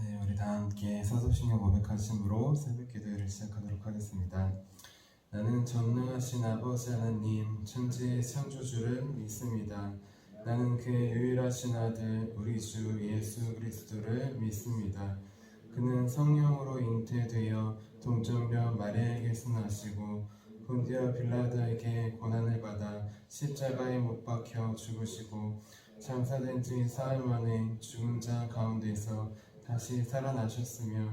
네, 우리 다 함께 사도신경 고백하심으로 새벽 기도회를 시작하도록 하겠습니다. 나는 전능하신 아버지 하나님, 천지의 창조주를 믿습니다. 나는 그의 유일하신 아들, 우리 주 예수 그리스도를 믿습니다. 그는 성령으로 잉태되어 동정녀 마리아에게서 나시고 본디오 빌라도에게 고난을 받아 십자가에 못 박혀 죽으시고 장사된 지 사흘 만에 죽은 자 가운데서 다시 살아나셨으며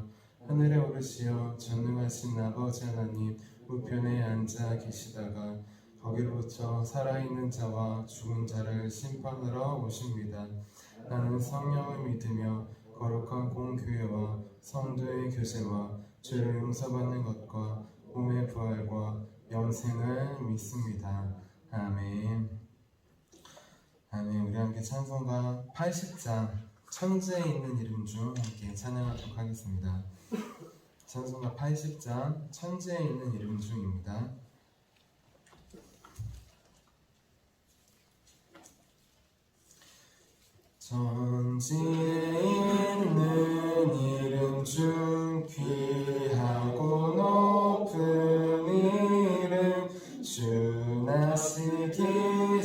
하늘에 오르시어 전능하신 아버지 하나님 우편에 앉아 계시다가 거기로부터 살아있는 자와 죽은 자를 심판하러 오십니다. 나는 성령을 믿으며 거룩한 공교회와 성도의 교제와 죄를 용서받는 것과 몸의 부활과 영생을 믿습니다. 아멘. 아멘. 우리 함께 찬송가 80장 천지에 있는 이름 중 함께 찬양하도록 하겠습니다. 찬송가 80장 천지에 있는 이름 중입니다. 천지에 있는 이름 중 귀하고 높은 이름 주 나시기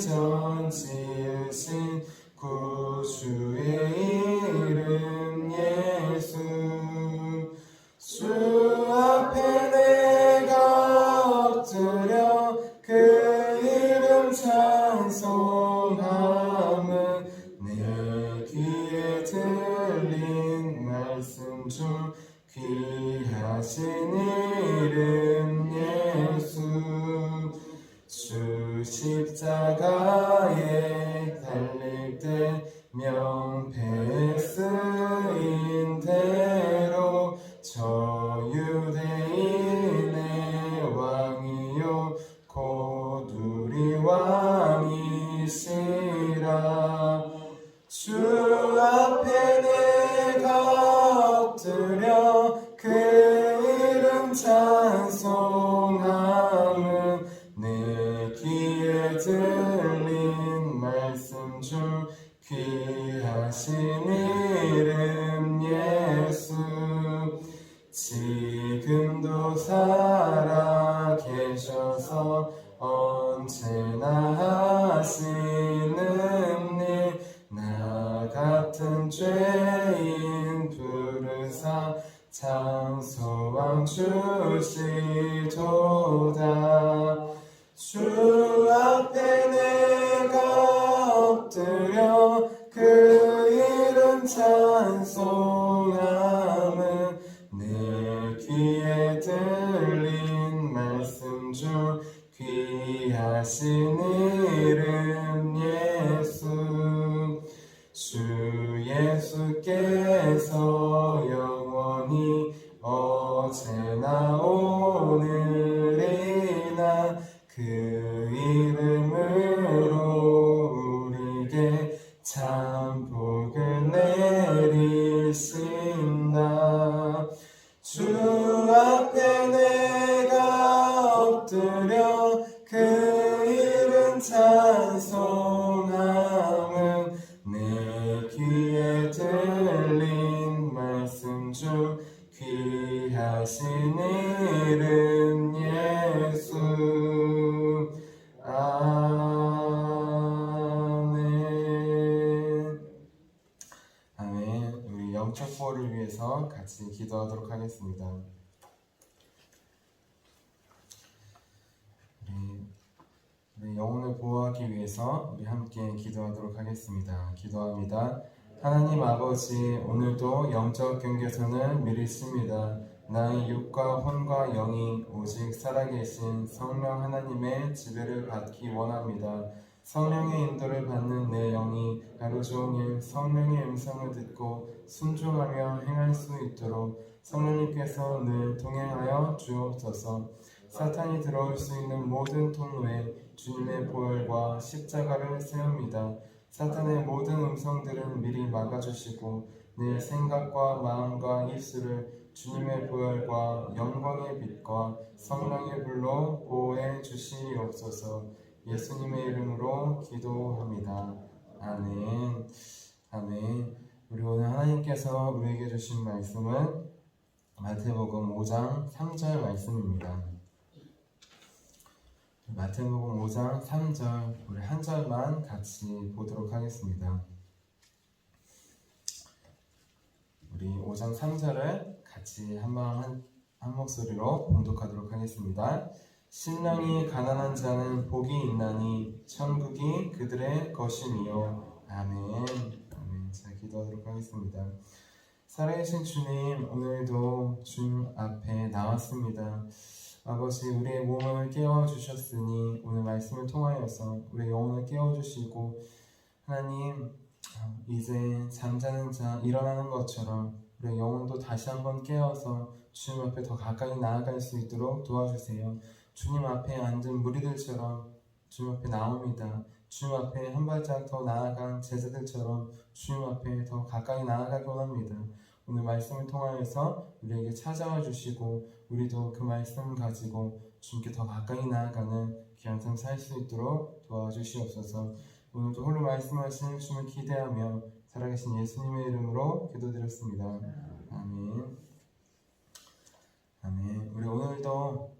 전 지으신 구주의 이름 예수 주 앞에 내가 엎드려 그 이름 찬송함은 내 귀에 들린 말씀 중 귀하신 이름 예수 주 십자가에 달릴 때 명패에 쓰인 대로 저 유대인의 왕이요 곧 우리 왕이시라 주 앞에 내가 엎드려 그 이름 찬송함은 내 귀에 들린 말씀 중 귀하신 이름 예수 지금도 살아 계셔서 언제나 하시는 일 나 같은 죄인 부르사 참 소망 주시도다 주 앞에 내가 엎드려 그 이름 찬송함은 내 귀에 들린 말씀 중 귀하신 이름 예수 주 예수께서 영원히 어제나 오늘이나 그 이름으로 우리에게 참 복을 내리신다 주 앞에 내가 엎드려 그 이름 찬송함은 내 귀에 들린 말씀 중 귀하신 이름 예수 아멘. 아멘. 우리 영적 보호를 위해서 같이 기도하도록 하겠습니다. 우리 영혼을 보호하기 위해서 우리 함께 기도하도록 하겠습니다. 기도합니다. 하나님 아버지, 오늘도 영적 경계선을 미리십니다. 나의 육과 혼과 영이 오직 살아계신 성령 하나님의 지배를 받기 원합니다. 성령의 인도를 받는 내 영이 하루 종일 성령의 음성을 듣고 순종하며 행할 수 있도록 성령님께서 늘 동행하여 주옵소서. 사탄이 들어올 수 있는 모든 통로에 주님의 보혈과 십자가를 세웁니다. 사탄의 모든 음성들은 미리 막아주시고 내 생각과 마음과 입술을 주님의 보혈과 영광의 빛과 성령의 불로 보호해 주시옵소서. 예수님의 이름으로 기도합니다. 아멘. 아멘. 우리 오늘 하나님께서 예수님께서 우리에게 주신 말씀은 마태복음 5장 3절 말씀입니다. 마태복음 5장 3절 우리 한 절만 같이 보도록 하겠습니다. 우리 5장 3절을 같이 한 목소리로 봉독하도록 하겠습니다. 심령이 가난한 자는 복이 있나니 천국이 그들의 것이니요. 아멘. 아멘. 자, 기도하도록 하겠습니다. 살아계신 주님, 오늘도 주님 앞에 나왔습니다. 아버지, 우리의 몸을 깨워주셨으니 오늘 말씀을 통하여서 우리의 영혼을 깨워주시고, 하나님, 이제 잠자는 자 일어나는 것처럼 우리의 영혼도 다시 한번 깨어서 주님 앞에 더 가까이 나아갈 수 있도록 도와주세요. 주님 앞에 앉은 무리들처럼 주님 앞에 나옵니다. 주님 앞에 한 발짝 더 나아간 제자들처럼 주님 앞에 더 가까이 나아가기 원합니다. 오늘 말씀을 통하여서 우리에게 찾아와 주시고 우리도 그 말씀을 가지고 주님께 더 가까이 나아가는 귀한 삶 살 수 있도록 도와주시옵소서. 오늘도 홀로 말씀하신 주님을 기대하며 살아계신 예수님의 이름으로 기도드렸습니다. 아멘. 아멘. 우리 오늘도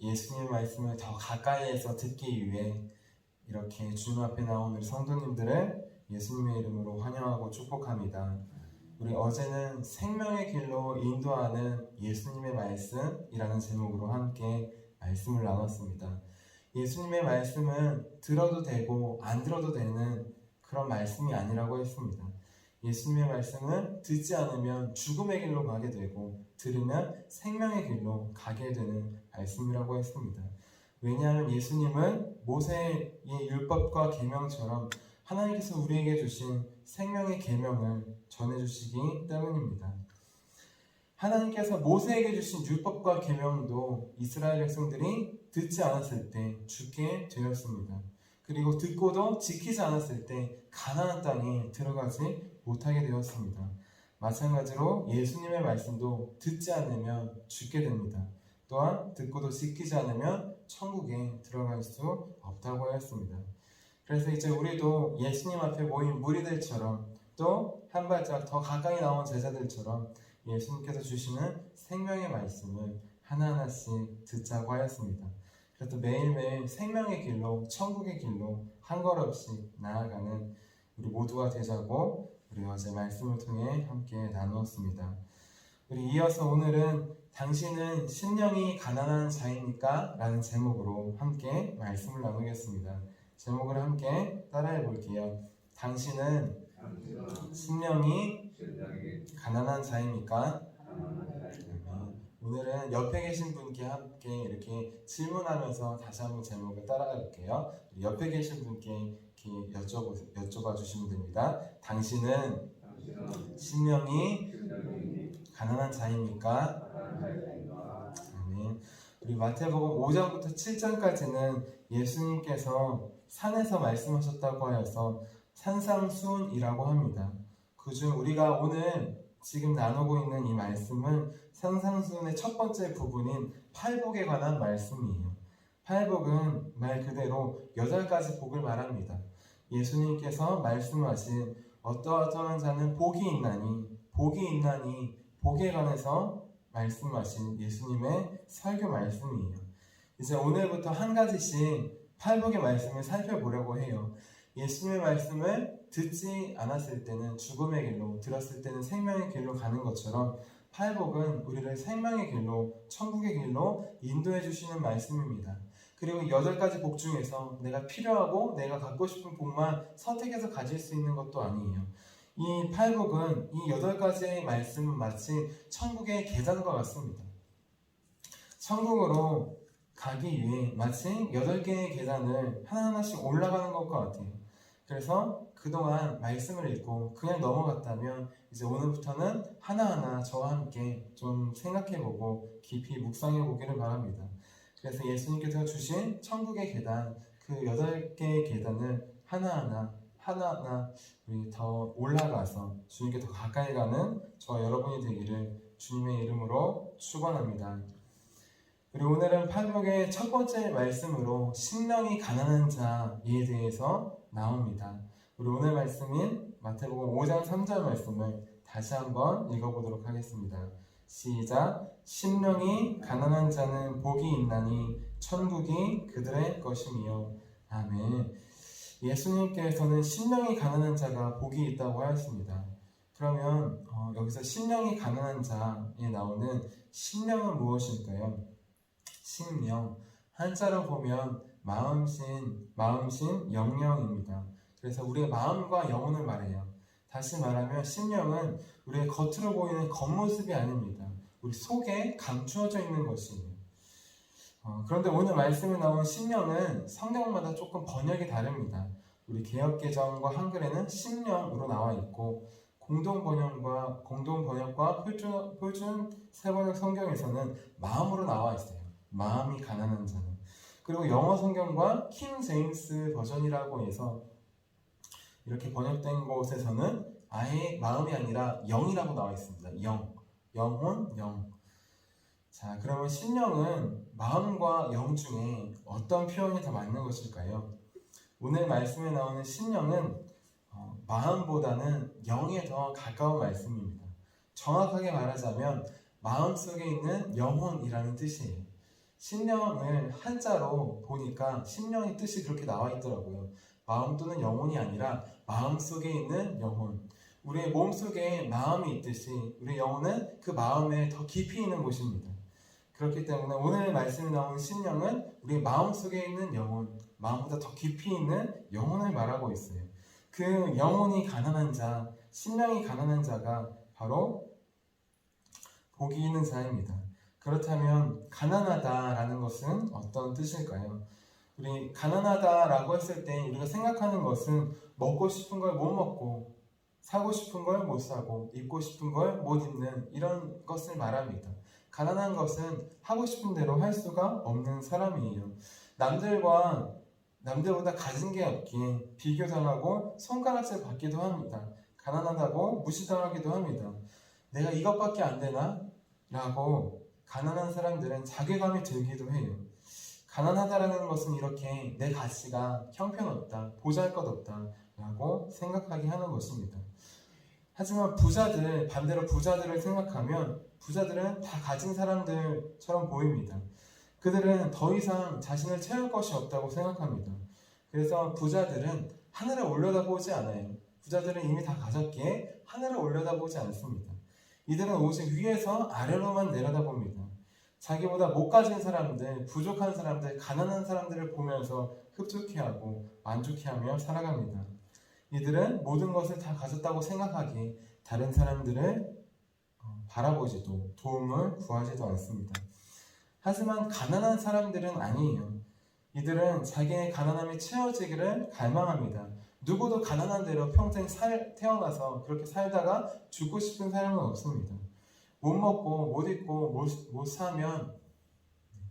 예수님의 말씀을 더 가까이에서 듣기 위해 이렇게 주님 앞에 나온 우리 성도님들을 예수님의 이름으로 환영하고 축복합니다. 우리 어제는 생명의 길로 인도하는 예수님의 말씀이라는 제목으로 함께 말씀을 나눴습니다. 예수님의 말씀은 들어도 되고 안 들어도 되는 그런 말씀이 아니라고 했습니다. 예수님의 말씀은 듣지 않으면 죽음의 길로 가게 되고 들으면 생명의 길로 가게 되는 말씀이라고 했습니다. 왜냐하면 예수님은 모세의 율법과 계명처럼 하나님께서 우리에게 주신 생명의 계명을 전해주시기 때문입니다. 하나님께서 모세에게 주신 율법과 계명도 이스라엘 백성들이 듣지 않았을 때 죽게 되었습니다. 그리고 듣고도 지키지 않았을 때 가나안 땅에 들어가지 못하게 되었습니다. 마찬가지로 예수님의 말씀도 듣지 않으면 죽게 됩니다. 또한 듣고도 지키지 않으면 천국에 들어갈 수 없다고 하였습니다. 그래서 이제 우리도 예수님 앞에 모인 무리들처럼 또 한 발짝 더 가까이 나온 제자들처럼 예수님께서 주시는 생명의 말씀을 하나하나씩 듣자고 하였습니다. 그래서 매일매일 생명의 길로 천국의 길로 한 걸 없이 나아가는 우리 모두가 되자고 우리 어제 말씀을 통해 함께 나누었습니다. 우리 이어서 오늘은 당신은 심령이 가난한 자입니까? 라는 제목으로 함께 말씀을 나누겠습니다. 제목을 함께 따라해 볼게요. 당신은 심령이 가난한 자입니까? 오늘은 옆에 계신 분께 함께 이렇게 질문하면서 다시 한번 제목을 따라가 볼게요. 옆에 계신 분께 이렇게 여쭤봐 주시면 됩니다. 당신은 심령이 가난한 자입니까? 아멘. 우리 마태복음 5장부터 7장까지는 예수님께서 산에서 말씀하셨다고 하여서 산상수훈이라고 합니다. 그중 우리가 오늘 지금 나누고 있는 이 말씀은 산상수훈의 첫 번째 부분인 팔복에 관한 말씀이에요. 팔복은 말 그대로 8가지 복을 말합니다. 예수님께서 말씀하신 어떠어떠한 자는 복이 있나니 복에 관해서 말씀하신 예수님의 설교 말씀이에요. 이제 오늘부터 한 가지씩 팔복의 말씀을 살펴보려고 해요. 예수님의 말씀을 듣지 않았을 때는 죽음의 길로, 들었을 때는 생명의 길로 가는 것처럼 팔복은 우리를 생명의 길로, 천국의 길로 인도해 주시는 말씀입니다. 그리고 8가지 복 중에서 내가 필요하고 내가 갖고 싶은 복만 선택해서 가질 수 있는 것도 아니에요. 이 팔복은 이 8가지의 말씀은 마치 천국의 계단과 같습니다. 천국으로 가기 위해 마치 8개의 계단을 하나하나씩 올라가는 것과 같아요. 그래서 그동안 말씀을 읽고 그냥 넘어갔다면 이제 오늘부터는 하나하나 저와 함께 좀 생각해보고 깊이 묵상해보기를 바랍니다. 그래서 예수님께서 주신 천국의 계단, 그 8개의 계단을 하나하나 우리 더 올라가서 주님께 더 가까이 가는 저와 여러분이 되기를 주님의 이름으로 축원합니다. 그리고 오늘은 팔복의 첫 번째 말씀으로 심령이 가난한 자에 대해서 나옵니다. 우리 오늘 말씀인 마태복음 5장 3절 말씀을 다시 한번 읽어보도록 하겠습니다. 시작. 심령이 가난한 자는 복이 있나니 천국이 그들의 것이며. 아멘. 예수님께서는 심령이 가난한 자가 복이 있다고 하였습니다. 그러면 여기서 심령이 가난한 자에 나오는 심령은 무엇일까요? 심령, 한자로 보면 마음신, 영령입니다. 그래서 우리의 마음과 영혼을 말해요. 다시 말하면 심령은 우리의 겉으로 보이는 겉모습이 아닙니다. 우리 속에 감추어져 있는 것이에요. 그런데 오늘 말씀에 나온 심령은 성경마다 조금 번역이 다릅니다. 우리 개역개정과 한글에는 심령으로 나와 있고 공동번역과 표준 세번역 성경에서는 마음으로 나와 있어요. 마음이 가난한 자는. 그리고 영어 성경과 킹 제임스 버전이라고 해서 이렇게 번역된 곳에서는 아예 마음이 아니라 영이라고 나와 있습니다. 영혼, 영. 자, 그러면 심령은 마음과 영 중에 어떤 표현이 더 맞는 것일까요? 오늘 말씀에 나오는 심령은 마음보다는 영에 더 가까운 말씀입니다. 정확하게 말하자면 마음속에 있는 영혼이라는 뜻이에요. 심령을 한자로 보니까 심령의 뜻이 그렇게 나와 있더라고요. 마음 또는 영혼이 아니라 마음속에 있는 영혼. 우리의 몸속에 마음이 있듯이 우리 영혼은 그 마음에 더 깊이 있는 곳입니다. 그렇기 때문에 오늘 말씀에 나오는 심령은 우리 마음속에 있는 영혼, 마음보다 더 깊이 있는 영혼을 말하고 있어요. 그 영혼이 가난한 자, 심령이 가난한 자가 바로 복이 있는 자입니다. 그렇다면 가난하다라는 것은 어떤 뜻일까요? 우리 가난하다라고 했을 때 우리가 생각하는 것은 먹고 싶은 걸 못 먹고 사고 싶은 걸 못 사고 입고 싶은 걸 못 입는 이런 것을 말합니다. 가난한 것은 하고 싶은 대로 할 수가 없는 사람이에요. 남들보다 가진 게 없기에 비교당하고 손가락질 받기도 합니다. 가난하다고 무시당하기도 합니다. 내가 이것밖에 안 되나? 라고 가난한 사람들은 자괴감이 들기도 해요. 가난하다라는 것은 이렇게 내 가치가 형편없다, 보잘것없다 라고 생각하게 하는 것입니다. 하지만 반대로 부자들을 생각하면 부자들은 다 가진 사람들처럼 보입니다. 그들은 더 이상 자신을 채울 것이 없다고 생각합니다. 그래서 부자들은 하늘을 올려다보지 않아요. 부자들은 이미 다 가졌기에 하늘을 올려다보지 않습니다. 이들은 오직 위에서 아래로만 내려다봅니다. 자기보다 못 가진 사람들, 부족한 사람들, 가난한 사람들을 보면서 흡족해하고 만족해하며 살아갑니다. 이들은 모든 것을 다 가졌다고 생각하기에 다른 사람들을 바라보지도 도움을 구하지도 않습니다. 하지만 가난한 사람들은 아니에요. 이들은 자기의 가난함이 채워지기를 갈망합니다. 누구도 가난한 대로 평생 태어나서 그렇게 살다가 죽고 싶은 사람은 없습니다. 못 먹고 못 입고 못 사면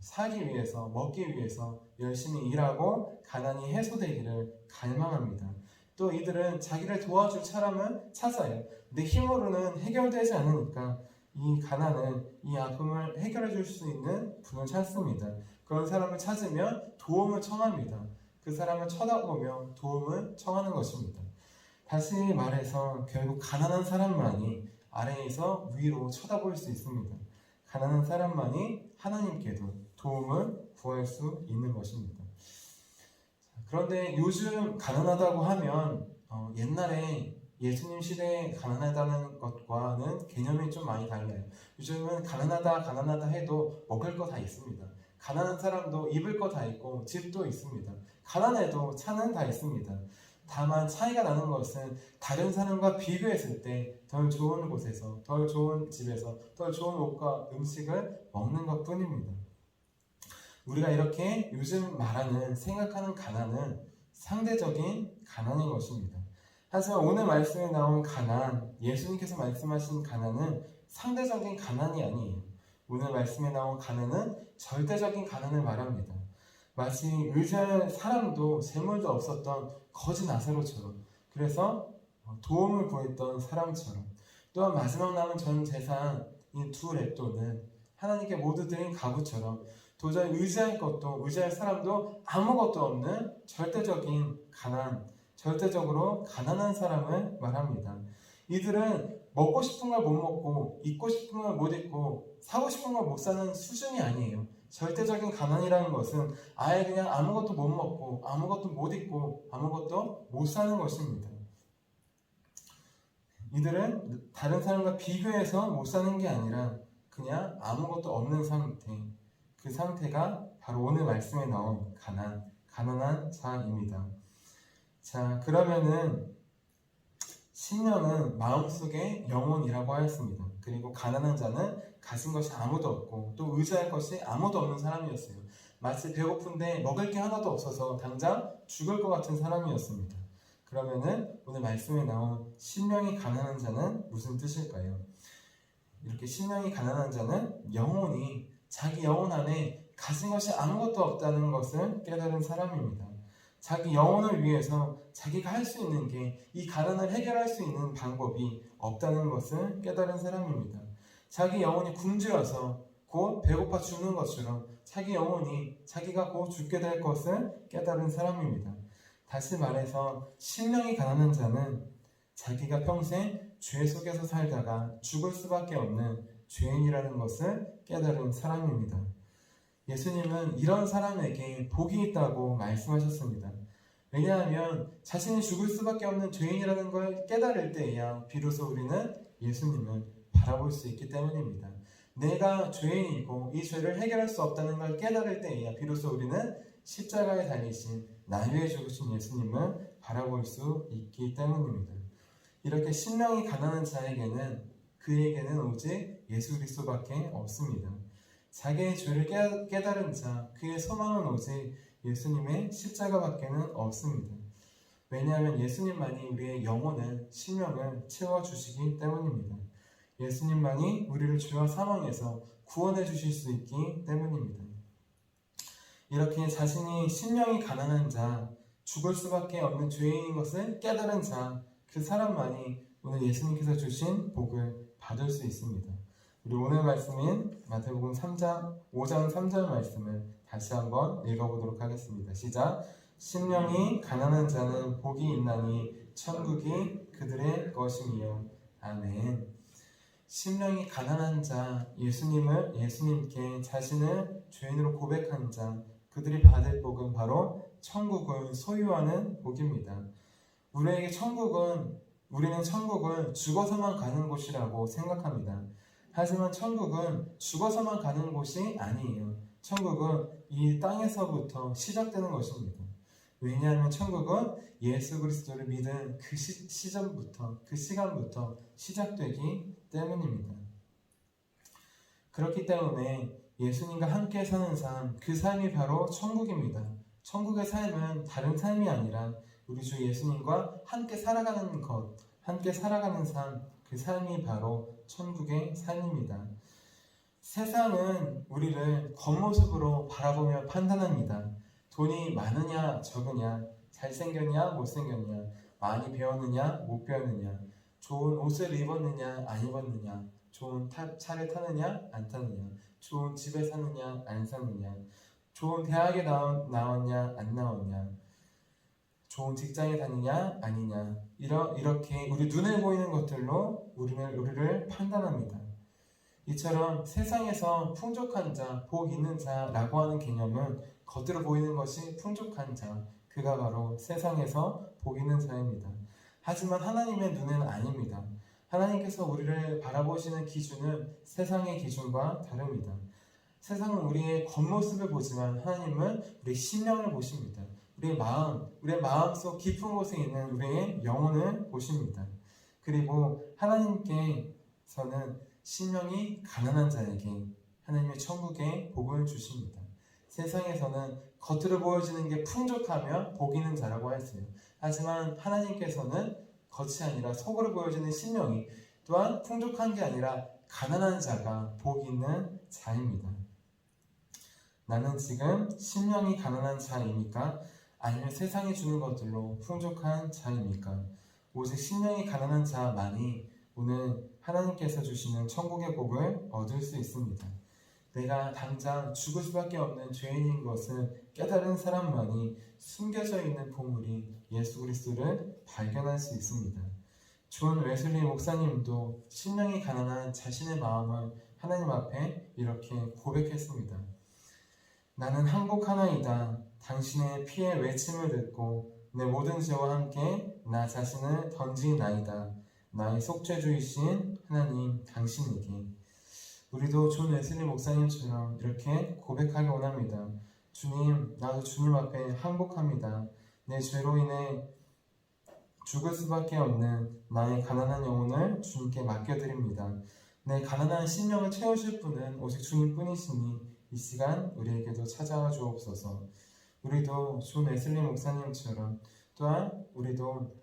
살기 위해서 먹기 위해서 열심히 일하고 가난이 해소되기를 갈망합니다. 또 이들은 자기를 도와줄 사람을 찾아요. 내 힘으로는 해결되지 않으니까 이 가난을, 이 아픔을 해결해 줄 수 있는 분을 찾습니다. 그런 사람을 찾으면 도움을 청합니다. 그 사람을 쳐다보며 도움을 청하는 것입니다. 다시 말해서 결국 가난한 사람만이 아래에서 위로 쳐다볼 수 있습니다. 가난한 사람만이 하나님께도 도움을 구할 수 있는 것입니다. 그런데 요즘 가난하다고 하면 옛날에 예수님 시대에 가난하다는 것과는 개념이 좀 많이 달라요. 요즘은 가난하다 해도 먹을 거 다 있습니다. 가난한 사람도 입을 거 다 있고 집도 있습니다. 가난해도 차는 다 있습니다. 다만 차이가 나는 것은 다른 사람과 비교했을 때 덜 좋은 곳에서, 덜 좋은 집에서, 덜 좋은 옷과 음식을 먹는 것 뿐입니다. 우리가 이렇게 요즘 생각하는 가난은 상대적인 가난인 것입니다. 하지만 오늘 말씀에 나온 가난, 예수님께서 말씀하신 가난은 상대적인 가난이 아니에요. 오늘 말씀에 나온 가난은 절대적인 가난을 말합니다. 마치 의지할 사람도 재물도 없었던 거지 나사로처럼, 그래서 도움을 구했던 사람처럼, 또한 마지막 남은 전 재산인 두 렛돈은 하나님께 모두 드린 가부처럼 도저히 의지할 사람도 아무것도 없는 절대적인 가난, 절대적으로 가난한 사람을 말합니다. 이들은 먹고 싶은 걸 못 먹고 입고 싶은 걸 못 입고 사고 싶은 걸 못 사는 수준이 아니에요. 절대적인 가난이라는 것은 아예 그냥 아무것도 못 먹고 아무것도 못 입고 아무것도 못 사는 것입니다. 이들은 다른 사람과 비교해서 못 사는 게 아니라 그냥 아무것도 없는 상태, 그 상태가 바로 오늘 말씀에 나온 가난한 자입니다. 자, 그러면은 심령은 마음속의 영혼이라고 하였습니다. 그리고 가난한 자는 가진 것이 아무도 없고 또 의지할 것이 아무도 없는 사람이었어요. 마치 배고픈데 먹을 게 하나도 없어서 당장 죽을 것 같은 사람이었습니다. 그러면은 오늘 말씀에 나온 심령이 가난한 자는 무슨 뜻일까요? 이렇게 심령이 가난한 자는 영혼이 자기 영혼 안에 가진 것이 아무것도 없다는 것을 깨달은 사람입니다. 자기 영혼을 위해서 자기가 할 수 있는 게 이 가난을 해결할 수 있는 방법이 없다는 것을 깨달은 사람입니다. 자기 영혼이 굶주려서 곧 배고파 죽는 것처럼 자기 영혼이 자기가 곧 죽게 될 것을 깨달은 사람입니다. 다시 말해서 심령이 가난한 자는 자기가 평생 죄 속에서 살다가 죽을 수밖에 없는 죄인이라는 것을 깨달은 사람입니다. 예수님은 이런 사람에게 복이 있다고 말씀하셨습니다. 왜냐하면 자신이 죽을 수밖에 없는 죄인이라는 걸 깨달을 때에야 비로소 우리는 예수님을 바라볼 수 있기 때문입니다. 내가 죄인이고 이 죄를 해결할 수 없다는 걸 깨달을 때에야 비로소 우리는 십자가에 달리신 나를 위해 죽으신 예수님을 바라볼 수 있기 때문입니다. 이렇게 심령이 가난한 자에게는 그에게는 오직 예수 그리스도밖에 없습니다. 자기의 죄를 깨달은 자, 그의 소망은 오직 예수님의 십자가밖에는 없습니다. 왜냐하면 예수님만이 우리의 영혼을, 심령을 채워주시기 때문입니다. 예수님만이 우리를 죄와 사망에서 구원해 주실 수 있기 때문입니다. 이렇게 자신이 심령이 가난한 자, 죽을 수밖에 없는 죄인인 것을 깨달은 자, 그 사람만이 오늘 예수님께서 주신 복을 받을 수 있습니다. 우리 오늘 말씀인 마태복음 5장 3절 말씀을 다시 한번 읽어보도록 하겠습니다. 시작! 심령이 가난한 자는 복이 있나니 천국이 그들의 것이니요. 아멘. 심령이 가난한 자, 예수님께 자신을 죄인으로 고백한 자, 그들이 받을 복은 바로 천국을 소유하는 복입니다. 우리는 천국을 죽어서만 가는 곳이라고 생각합니다. 하지만 천국은 죽어서만 가는 곳이 아니에요. 천국은 이 땅에서부터 시작되는 것입니다. 왜냐하면 천국은 예수 그리스도를 믿은 그 시간부터 시작되기 때문입니다. 그렇기 때문에 예수님과 함께 사는 삶, 그 삶이 바로 천국입니다. 천국의 삶은 다른 삶이 아니라 우리 주 예수님과 함께 살아가는 것, 함께 살아가는 삶, 그 삶이 바로 천국의 삶입니다. 세상은 우리를 겉모습으로 바라보며 판단합니다. 돈이 많으냐 적으냐, 잘생겼냐 못생겼냐, 많이 배웠느냐 못 배웠느냐, 좋은 옷을 입었느냐 안 입었느냐, 좋은 차를 타느냐 안 타느냐, 좋은 집에 사느냐 안 사느냐, 좋은 대학에 나왔냐 안 나왔냐, 좋은 직장에 다니냐 아니냐, 이렇게 우리 눈에 보이는 것들로 우리를 판단합니다. 이처럼 세상에서 풍족한 자, 복 있는 자라고 하는 개념은 겉으로 보이는 것이 풍족한 자, 그가 바로 세상에서 복 있는 자입니다. 하지만 하나님의 눈에는 아닙니다. 하나님께서 우리를 바라보시는 기준은 세상의 기준과 다릅니다. 세상은 우리의 겉모습을 보지만 하나님은 우리의 심령을 보십니다. 우리의 마음속 깊은 곳에 있는 우리의 영혼을 보십니다. 그리고 하나님께서는 심령이 가난한 자에게 하나님의 천국의 복을 주십니다. 세상에서는 겉으로 보여지는 게 풍족하며 복 있는 자라고 했어요. 하지만 하나님께서는 겉이 아니라 속으로 보여지는 심령이 또한 풍족한 게 아니라 가난한 자가 복 있는 자입니다. 나는 지금 심령이 가난한 자입니까? 아니면 세상이 주는 것들로 풍족한 자입니까? 오직 심령이 가난한 자만이 오늘 하나님께서 주시는 천국의 복을 얻을 수 있습니다. 내가 당장 죽을 수밖에 없는 죄인인 것을 깨달은 사람만이 숨겨져 있는 보물이 예수 그리스도를 발견할 수 있습니다. 존 웨슬리 목사님도 신령이 가난한 자신의 마음을 하나님 앞에 이렇게 고백했습니다. 나는 항복하나이다. 당신의 피의 외침을 듣고 내 모든 죄와 함께 나 자신을 던지나이다. 나의 속죄주이신 하나님 당신에게. 우리도 존 웨슬리 목사님처럼 이렇게 고백하기 원합니다. 주님, 나도 주님 앞에 항복합니다. 내 죄로 인해 죽을 수밖에 없는 나의 가난한 영혼을 주님께 맡겨드립니다. 내 가난한 심령을 채우실 분은 오직 주님뿐이시니 이 시간 우리에게도 찾아와 주옵소서. 우리도 존 웨슬리 목사님처럼 또한 우리도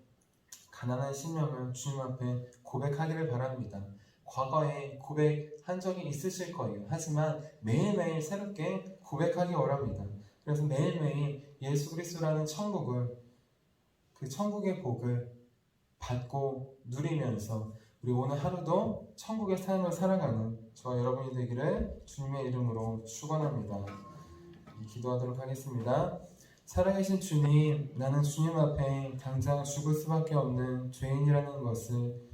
가난한 심령을 주님 앞에 고백하기를 바랍니다. 과거에 고백한 적이 있으실 거예요. 하지만 매일매일 새롭게 고백하기 원합니다. 그래서 매일매일 예수 그리스도라는 천국을, 그 천국의 복을 받고 누리면서 우리 오늘 하루도 천국의 삶을 살아가는 저와 여러분이 되기를 주님의 이름으로 축원합니다. 기도하도록 하겠습니다. 살아계신 주님, 나는 주님 앞에 당장 죽을 수밖에 없는 죄인이라는 것을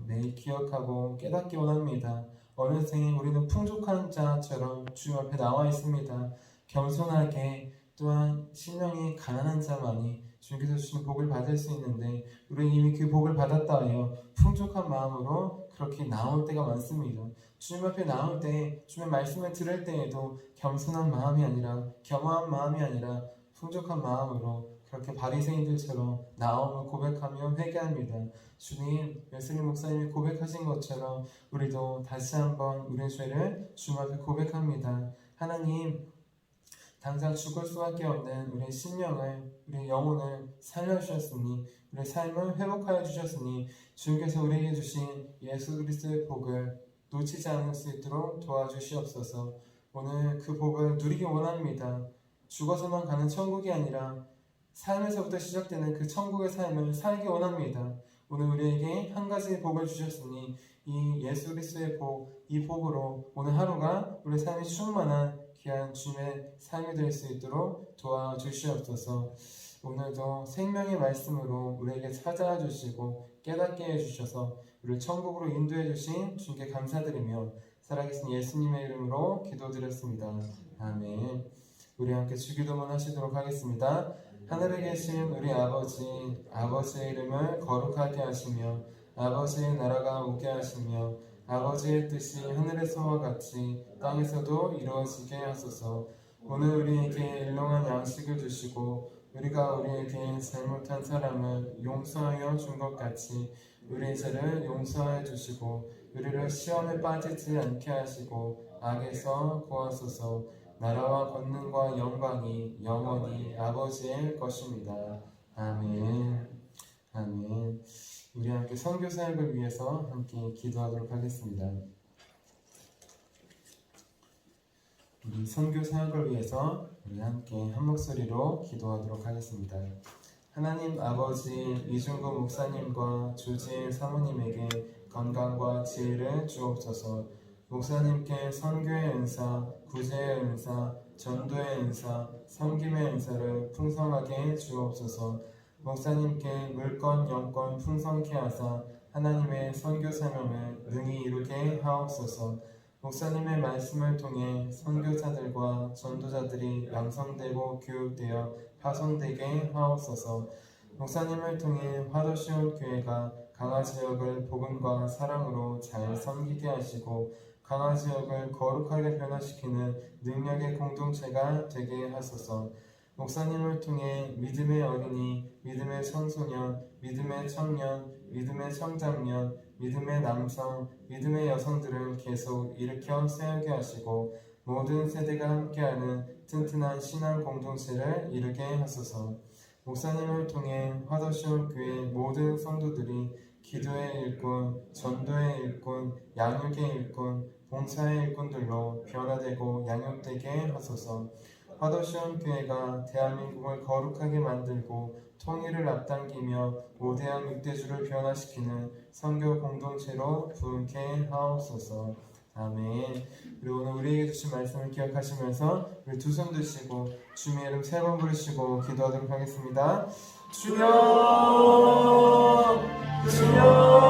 매일 기억하고 깨닫기 원합니다. 어느새 우리는 풍족한 자처럼 주님 앞에 나와 있습니다. 겸손하게 또한 심령이 가난한 자만이 주님께서 주신 복을 받을 수 있는데 우리는 이미 그 복을 받았다 하여 풍족한 마음으로 그렇게 나올 때가 많습니다. 주님 앞에 나올 때 주님의 말씀을 들을 때에도 겸손한 마음이 아니라 겸허한 마음이 아니라 풍족한 마음으로 그렇게 바리새인들처럼 나옴을 고백하며 회개합니다. 주님, 웨슬리 목사님이 고백하신 것처럼 우리도 다시 한번 우리의 죄를 주님 앞에 고백합니다. 하나님, 당장 죽을 수밖에 없는 우리의 심령을, 우리의 영혼을 살려주셨으니 우리의 삶을 회복하여 주셨으니 주님께서 우리에게 주신 예수 그리스도의 복을 놓치지 않을 수 있도록 도와주시옵소서. 오늘 그 복을 누리기 원합니다. 죽어서만 가는 천국이 아니라 삶에서부터 시작되는 그 천국의 삶을 살기 원합니다. 오늘 우리에게 한 가지 복을 주셨으니 이 예수 그리스도의 복, 이 복으로 오늘 하루가 우리 삶이 충만한 귀한 주님의 삶이 될 수 있도록 도와주시옵소서. 오늘도 생명의 말씀으로 우리에게 찾아와 주시고 깨닫게 해주셔서 우리를 천국으로 인도해 주신 주님께 감사드리며 살아계신 예수님의 이름으로 기도드렸습니다. 아멘. 우리 함께 주기도문 하시도록 하겠습니다. 하늘에 계신 우리 아버지, 아버지의 이름을 거룩하게 하시며 아버지의 나라가 오게 하시며 아버지의 뜻이 하늘에서와 같이 땅에서도 이루어지게 하소서. 오늘 우리에게 일용할 양식을 주시고 우리가 우리에게 잘못한 사람을 용서하여 준 것 같이 우리의 죄를 용서하여 주시고 우리를 시험에 빠지지 않게 하시고 악에서 구하소서. 나라와 권능과 영광이 영원히 아버지의 것입니다. 아멘. 아멘. 우리 함께 선교 사역을 위해서 함께 기도하도록 하겠습니다. 우리 선교 사역을 위해서 우리 함께 한 목소리로 기도하도록 하겠습니다. 하나님 아버지, 이중구 목사님과 조지혜 사모님에게 건강과 지혜를 주옵소서. 목사님께 선교의 은사, 구제의 은사, 전도의 은사, 섬김의 은사를 풍성하게 주옵소서. 목사님께 물권, 영권 풍성케 하사 하나님의 선교 사명을 능히 이루게 하옵소서. 목사님의 말씀을 통해 선교사들과 전도자들이 양성되고 교육되어 파송되게 하옵소서. 목사님을 통해 화도시온 교회가 강화지역을 복음과 사랑으로 잘 섬기게 하시고 강화지역을 거룩하게 변화시키는 능력의 공동체가 되게 하소서. 목사님을 통해 믿음의 어린이, 믿음의 청소년, 믿음의 청년, 믿음의 청장년, 믿음의 남성, 믿음의 여성들을 계속 일으켜 세우게 하시고 모든 세대가 함께하는 튼튼한 신앙 공동체를 이루게 하소서. 목사님을 통해 화도시온 교회 모든 성도들이 기도의 일꾼, 전도의 일꾼, 양육의 일꾼, 봉사의 일꾼들로 변화되고 양육되게 하소서. 화도시온 교회가 대한민국을 거룩하게 만들고 통일을 앞당기며 모대한 육대주를 변화시키는 선교 공동체로 부흥케 하옵소서. 아멘. 그리고 오늘 우리에게 주신 말씀을 기억하시면서 우리 두 손 드시고 주님의 이름 세 번 부르시고 기도하도록 하겠습니다. 주여, 주여.